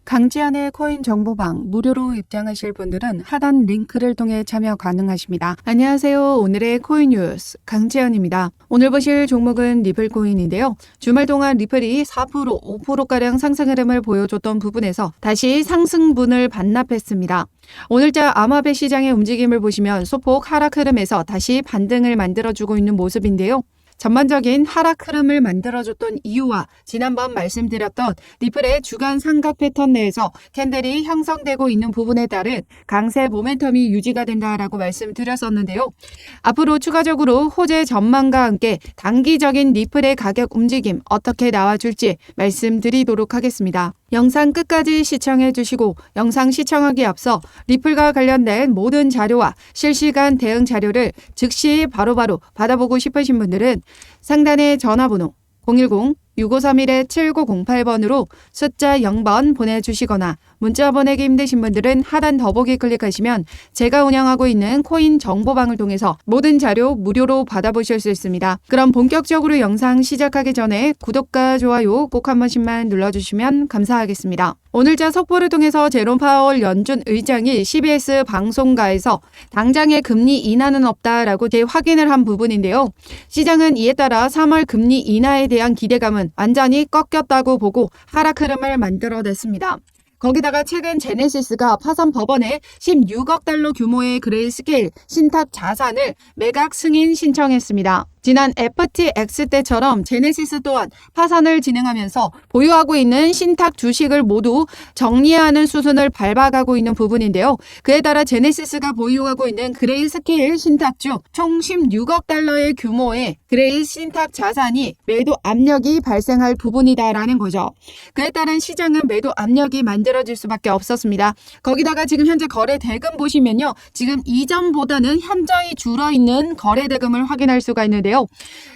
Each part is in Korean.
강지한의 코인 정보방 무료로 입장하실 분들은 하단 링크를 통해 참여 가능하십니다. 안녕하세요. 오늘의 코인 뉴스 강지한입니다. 오늘 보실 종목은 리플코인인데요. 주말 동안 리플이 4%, 5%가량 상승 흐름을 보여줬던 부분에서 다시 상승분을 반납했습니다. 오늘자 암호화폐 시장의 움직임을 보시면 소폭 하락 흐름에서 다시 반등을 만들어주고 있는 모습인데요. 전반적인 하락 흐름을 만들어줬던 이유와 지난번 말씀드렸던 리플의 주간 삼각 패턴 내에서 캔들이 형성되고 있는 부분에 따른 강세 모멘텀이 유지가 된다라고 말씀드렸었는데요. 앞으로 추가적으로 호재 전망과 함께 단기적인 리플의 가격 움직임 어떻게 나와줄지 말씀드리도록 하겠습니다. 영상 끝까지 시청해 주시고 영상 시청하기에 앞서 리플과 관련된 모든 자료와 실시간 대응 자료를 즉시 바로바로 받아보고 싶으신 분들은 상단의 전화번호 010-6531-7908번으로 숫자 0번 보내주시거나 문자 보내기 힘드신 분들은 하단 더보기 클릭하시면 제가 운영하고 있는 코인 정보방을 통해서 모든 자료 무료로 받아보실 수 있습니다. 그럼 본격적으로 영상 시작하기 전에 구독과 좋아요 꼭 한 번씩만 눌러주시면 감사하겠습니다. 오늘자 속보를 통해서 제롬 파월 연준 의장이 CBS 방송가에서 당장의 금리 인하는 없다라고 재확인을 한 부분인데요. 시장은 이에 따라 3월 금리 인하에 대한 기대감은 완전히 꺾였다고 보고 하락 흐름을 만들어냈습니다. 거기다가 최근 제네시스가 파산 법원에 16억 달러 규모의 그레이스케일 신탁 자산을 매각 승인 신청했습니다. 지난 FTX 때처럼 제네시스 또한 파산을 진행하면서 보유하고 있는 신탁 주식을 모두 정리하는 수순을 밟아가고 있는 부분인데요. 그에 따라 제네시스가 보유하고 있는 그레이스케일 신탁주 총 16억 달러의 규모의 그레이 신탁 자산이 매도 압력이 발생할 부분이다라는 거죠. 그에 따른 시장은 매도 압력이 만들어질 수밖에 없었습니다. 거기다가 지금 현재 거래 대금 보시면요. 지금 이전보다는 현저히 줄어있는 거래 대금을 확인할 수가 있는데요.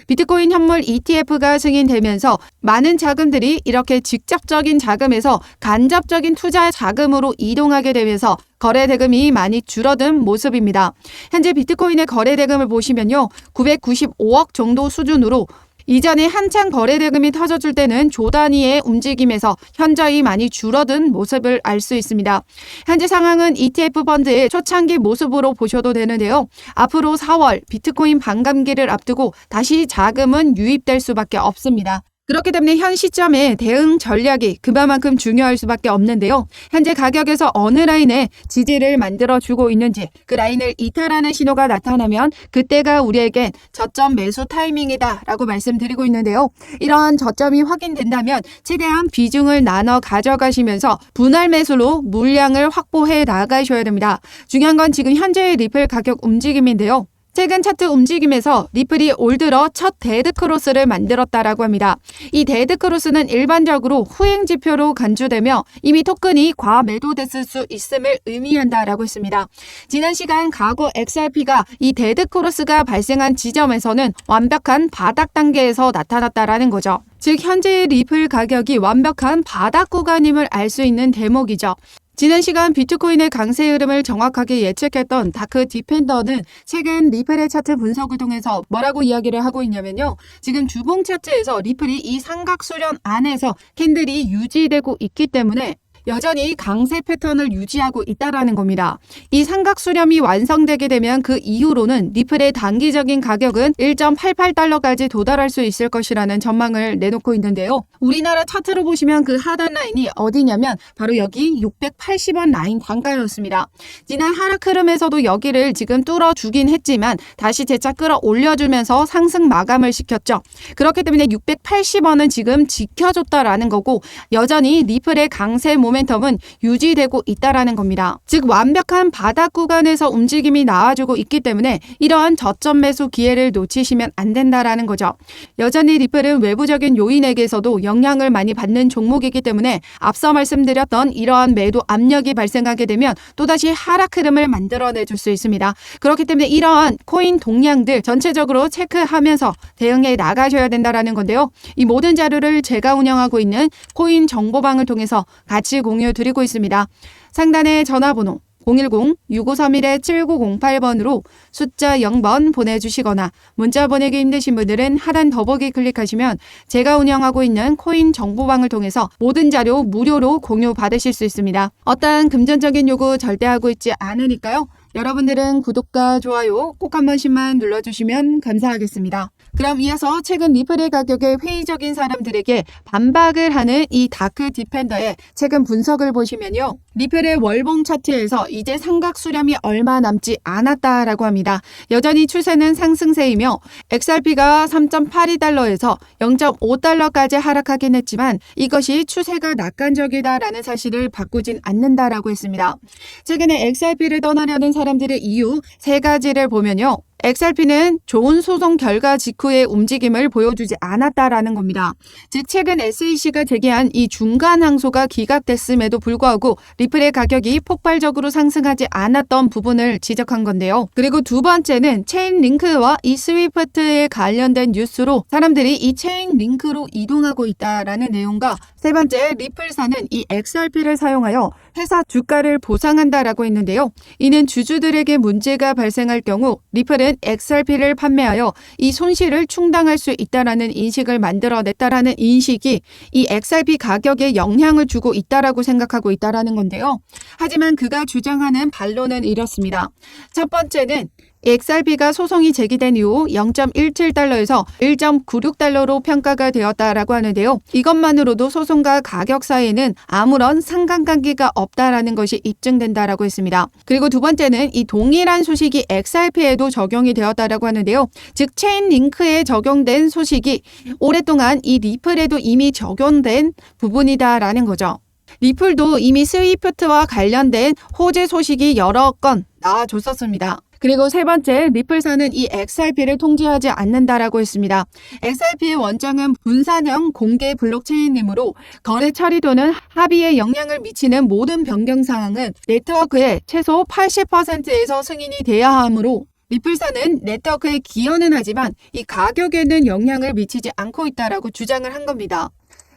비트코인 현물 ETF가 승인되면서 많은 자금들이 이렇게 직접적인 자금에서 간접적인 투자 자금으로 이동하게 되면서 거래 대금이 많이 줄어든 모습입니다. 현재 비트코인의 거래 대금을 보시면요. 995억 정도 수준으로 이전에 한창 거래 대금이 터져줄 때는 조 단위의 움직임에서 현저히 많이 줄어든 모습을 알 수 있습니다. 현재 상황은 ETF 펀드의 초창기 모습으로 보셔도 되는데요. 앞으로 4월 비트코인 반감기를 앞두고 다시 자금은 유입될 수밖에 없습니다. 그렇기 때문에 현 시점에 대응 전략이 그만큼 중요할 수밖에 없는데요. 현재 가격에서 어느 라인에 지지를 만들어주고 있는지 그 라인을 이탈하는 신호가 나타나면 그때가 우리에겐 저점 매수 타이밍이다 라고 말씀드리고 있는데요. 이러한 저점이 확인된다면 최대한 비중을 나눠 가져가시면서 분할 매수로 물량을 확보해 나가셔야 됩니다. 중요한 건 지금 현재의 리플 가격 움직임인데요. 최근 차트 움직임에서 리플이 올 들어 첫 데드크로스를 만들었다라고 합니다. 이 데드크로스는 일반적으로 후행 지표로 간주되며 이미 토큰이 과매도됐을 수 있음을 의미한다라고 했습니다. 지난 시간 과거 XRP가 이 데드크로스가 발생한 지점에서는 완벽한 바닥 단계에서 나타났다라는 거죠. 즉 현재의 리플 가격이 완벽한 바닥 구간임을 알 수 있는 대목이죠. 지난 시간 비트코인의 강세 흐름을 정확하게 예측했던 다크 디펜더는 최근 리플의 차트 분석을 통해서 뭐라고 이야기를 하고 있냐면요. 지금 주봉 차트에서 리플이 이 삼각 수렴 안에서 캔들이 유지되고 있기 때문에 여전히 강세 패턴을 유지하고 있다라는 겁니다. 이 삼각 수렴이 완성되게 되면 그 이후로는 리플의 단기적인 가격은 1.88달러까지 도달할 수 있을 것이라는 전망을 내놓고 있는데요. 우리나라 차트로 보시면 그 하단 라인이 어디냐면 바로 여기 680원 라인 단가였습니다. 지난 하락 흐름에서도 여기를 지금 뚫어주긴 했지만 다시 재차 끌어올려주면서 상승 마감을 시켰죠. 그렇기 때문에 680원은 지금 지켜줬다라는 거고 여전히 리플의 강세 모멘텀은 유지되고 있다라는 겁니다. 즉 완벽한 바닥 구간에서 움직임이 나와주고 있기 때문에 이러한 저점 매수 기회를 놓치시면 안 된다라는 거죠. 여전히 리플은 외부적인 요인에게서도 영향을 많이 받는 종목이기 때문에 앞서 말씀드렸던 이러한 매도 압력이 발생하게 되면 또다시 하락 흐름을 만들어내줄 수 있습니다. 그렇기 때문에 이러한 코인 동향들 전체적으로 체크하면서 대응해 나가셔야 된다라는 건데요. 이 모든 자료를 제가 운영하고 있는 코인 정보방을 통해서 같이 공유 드리고 있습니다. 상단의 전화번호 010-6531-7908번으로 숫자 0번 보내주시거나 문자 보내기 힘드신 분들은 하단 더보기 클릭하시면 제가 운영하고 있는 코인 정보방을 통해서 모든 자료 무료로 공유 받으실 수 있습니다. 어떠한 금전적인 요구 절대 하고 있지 않으니까요. 여러분들은 구독과 좋아요 꼭 한 번씩만 눌러주시면 감사하겠습니다. 그럼 이어서 최근 리플의 가격에 회의적인 사람들에게 반박을 하는 이 다크 디펜더의 최근 분석을 보시면요. 리플의 월봉 차트에서 이제 상각 수렴이 얼마 남지 않았다라고 합니다. 여전히 추세는 상승세이며 XRP가 3.82달러에서 0.5달러까지 하락하긴 했지만 이것이 추세가 낙관적이다라는 사실을 바꾸진 않는다라고 했습니다. 최근에 XRP를 떠나려는 사람들의 이유 세 가지를 보면요. XRP는 좋은 소송 결과 직후의 움직임을 보여주지 않았다라는 겁니다. 즉 최근 SEC가 제기한 이 중간 항소가 기각됐음에도 불구하고 리플의 가격이 폭발적으로 상승하지 않았던 부분을 지적한 건데요. 그리고 두 번째는 체인 링크와 이 스위프트에 관련된 뉴스로 사람들이 이 체인 링크로 이동하고 있다라는 내용과 세 번째 리플사는 이 XRP를 사용하여 회사 주가를 보상한다라고 했는데요. 이는 주주들에게 문제가 발생할 경우 리플은 XRP를 판매하여 이 손실을 충당할 수 있다라는 인식을 만들어냈다라는 인식이 이 XRP 가격에 영향을 주고 있다라고 생각하고 있다라는 건데요. 하지만 그가 주장하는 반론은 이렇습니다. 첫 번째는 XRP가 소송이 제기된 이후 0.17달러에서 1.96달러로 평가가 되었다라고 하는데요. 이것만으로도 소송과 가격 사이에는 아무런 상관관계가 없다라는 것이 입증된다라고 했습니다. 그리고 두 번째는 이 동일한 소식이 XRP에도 적용이 되었다라고 하는데요. 즉 체인 링크에 적용된 소식이 오랫동안 이 리플에도 이미 적용된 부분이다라는 거죠. 리플도 이미 스위프트와 관련된 호재 소식이 여러 건 나와줬었습니다. 그리고 세 번째, 리플사는 이 XRP를 통제하지 않는다라고 했습니다. XRP의 원장은 분산형 공개 블록체인이므로 거래 처리 또는 합의에 영향을 미치는 모든 변경 사항은 네트워크의 최소 80%에서 승인이 돼야 하므로 리플사는 네트워크에 기여는 하지만 이 가격에는 영향을 미치지 않고 있다라고 주장을 한 겁니다.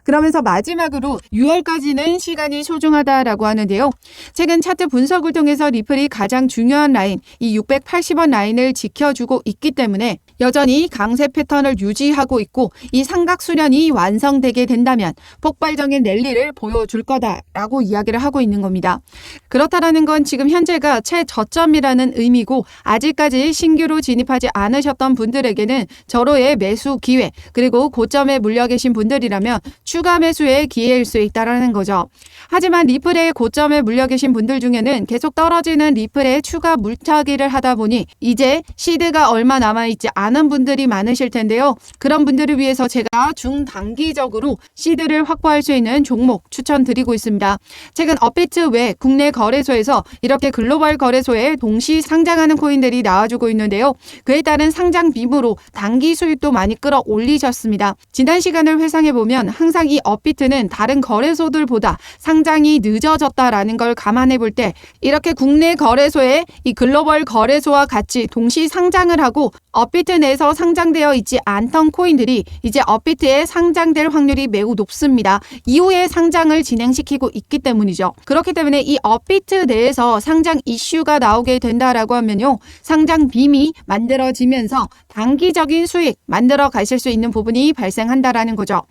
그러면서 마지막으로 6월까지는 시간이 소중하다라고 하는데요. 최근 차트 분석을 통해서 리플이 가장 중요한 라인, 이 680원 라인을 지켜주고 있기 때문에 여전히 강세 패턴을 유지하고 있고 이 삼각 수련이 완성되게 된다면 폭발적인 랠리를 보여줄 거다라고 이야기를 하고 있는 겁니다. 그렇다라는 건 지금 현재가 최저점이라는 의미고 아직까지 신규로 진입하지 않으셨던 분들에게는 절호의 매수 기회 그리고 고점에 물려 계신 분들이라면 추가 매수의 기회일 수 있다는 거죠. 하지만 리플의 고점에 물려 계신 분들 중에는 계속 떨어지는 리플에 추가 물타기를 하다 보니 이제 시드가 얼마 남아있지 않은 분들이 많으실 텐데요. 그런 분들을 위해서 제가 중단기적으로 시드를 확보할 수 있는 종목 추천드리고 있습니다. 최근 업비트 외 국내 거래소에서 이렇게 글로벌 거래소에 동시 상장하는 코인들이 나와주고 있는데요. 그에 따른 상장 빔으로 단기 수익도 많이 끌어올리셨습니다. 지난 시간을 회상해보면 항상 이 업비트는 다른 거래소들보다 상장이 늦어졌다라는 걸 감안해 볼 때 이렇게 국내 거래소에 이 글로벌 거래소와 같이 동시 상장을 하고 업비트 내에서 상장되어 있지 않던 코인들이 이제 업비트에 상장될 확률이 매우 높습니다. 이후에 상장을 진행시키고 있기 때문이죠. 그렇기 때문에 이 업비트 내에서 상장 이슈가 나오게 된다라고 하면요. 상장 빔이 만들어지면서 단기적인 수익 만들어 가실 수 있는 부분이 발생한다라는 거죠.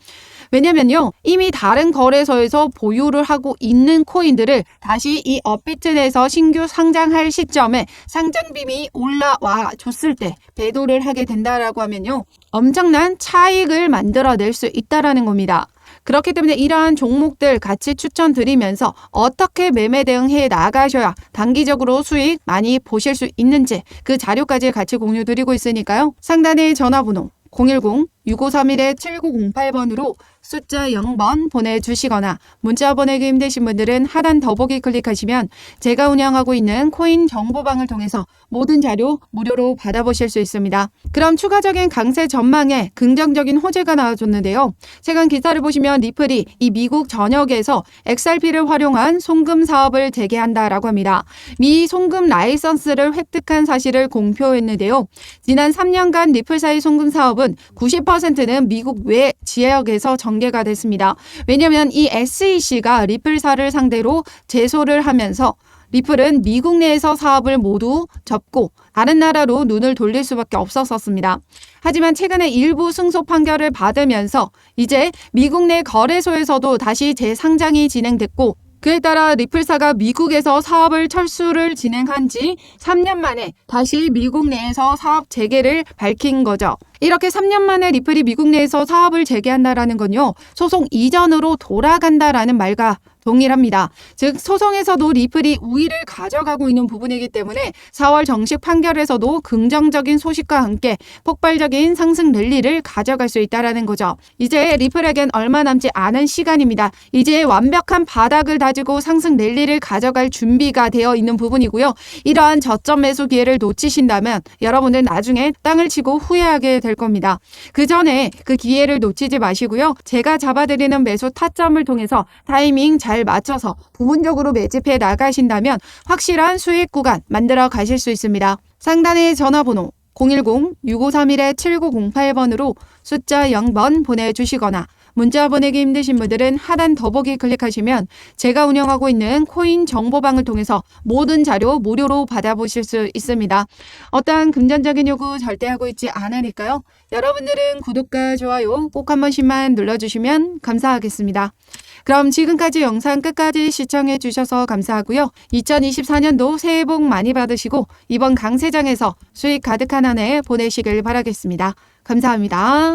왜냐면요. 이미 다른 거래소에서 보유를 하고 있는 코인들을 다시 이 업비트 내에서 신규 상장할 시점에 상장빔이 올라와 줬을 때 배도를 하게 된다라고 하면요. 엄청난 차익을 만들어낼 수 있다라는 겁니다. 그렇기 때문에 이러한 종목들 같이 추천드리면서 어떻게 매매 대응해 나가셔야 단기적으로 수익 많이 보실 수 있는지 그 자료까지 같이 공유드리고 있으니까요. 상단의 전화번호 010-6531-7908번으로 숫자 0번 보내주시거나 문자 보내기 힘드신 분들은 하단 더보기 클릭하시면 제가 운영하고 있는 코인 정보방을 통해서 모든 자료 무료로 받아보실 수 있습니다. 그럼 추가적인 강세 전망에 긍정적인 호재가 나와줬는데요. 최근 기사를 보시면 리플이 이 미국 전역에서 XRP를 활용한 송금 사업을 재개한다라고 합니다. 미 송금 라이선스를 획득한 사실을 공표했는데요. 지난 3년간 리플사의 송금 사업은 90% 90%는 미국 외 지역에서 전개가 됐습니다. 왜냐하면 이 SEC가 리플사를 상대로 제소를 하면서 리플은 미국 내에서 사업을 모두 접고 다른 나라로 눈을 돌릴 수밖에 없었습니다. 하지만 최근에 일부 승소 판결을 받으면서 이제 미국 내 거래소에서도 다시 재상장이 진행됐고, 그에 따라 리플사가 미국에서 사업을 철수를 진행한 지 3년 만에 다시 미국 내에서 사업 재개를 밝힌 거죠. 이렇게 3년 만에 리플이 미국 내에서 사업을 재개한다라는 건요, 소송 이전으로 돌아간다라는 말과 동일합니다. 즉 소송에서도 리플이 우위를 가져가고 있는 부분이기 때문에 4월 정식 판결에서도 긍정적인 소식과 함께 폭발적인 상승 랠리를 가져갈 수 있다는 거죠. 이제 리플에겐 얼마 남지 않은 시간입니다. 이제 완벽한 바닥을 다지고 상승 랠리를 가져갈 준비가 되어 있는 부분이고요. 이러한 저점 매수 기회를 놓치신다면 여러분들 나중에 땅을 치고 후회하게 될 겁니다. 그 전에 그 기회를 놓치지 마시고요. 제가 잡아드리는 매수 타점을 통해서 타이밍 잘 맞춰서 부분적으로 매집해 나가신다면 확실한 수익 구간 만들어 가실 수 있습니다. 상단의 전화번호 010-6531-7908번으로 숫자 0번 보내주시거나 문자 보내기 힘드신 분들은 하단 더보기 클릭하시면 제가 운영하고 있는 코인 정보방을 통해서 모든 자료 무료로 받아보실 수 있습니다. 어떠한 금전적인 요구 절대 하고 있지 않으니까요. 여러분들은 구독과 좋아요 꼭 한 번씩만 눌러주시면 감사하겠습니다. 그럼 지금까지 영상 끝까지 시청해 주셔서 감사하고요. 2024년도 새해 복 많이 받으시고 이번 강세장에서 수익 가득한 한 해 보내시길 바라겠습니다. 감사합니다.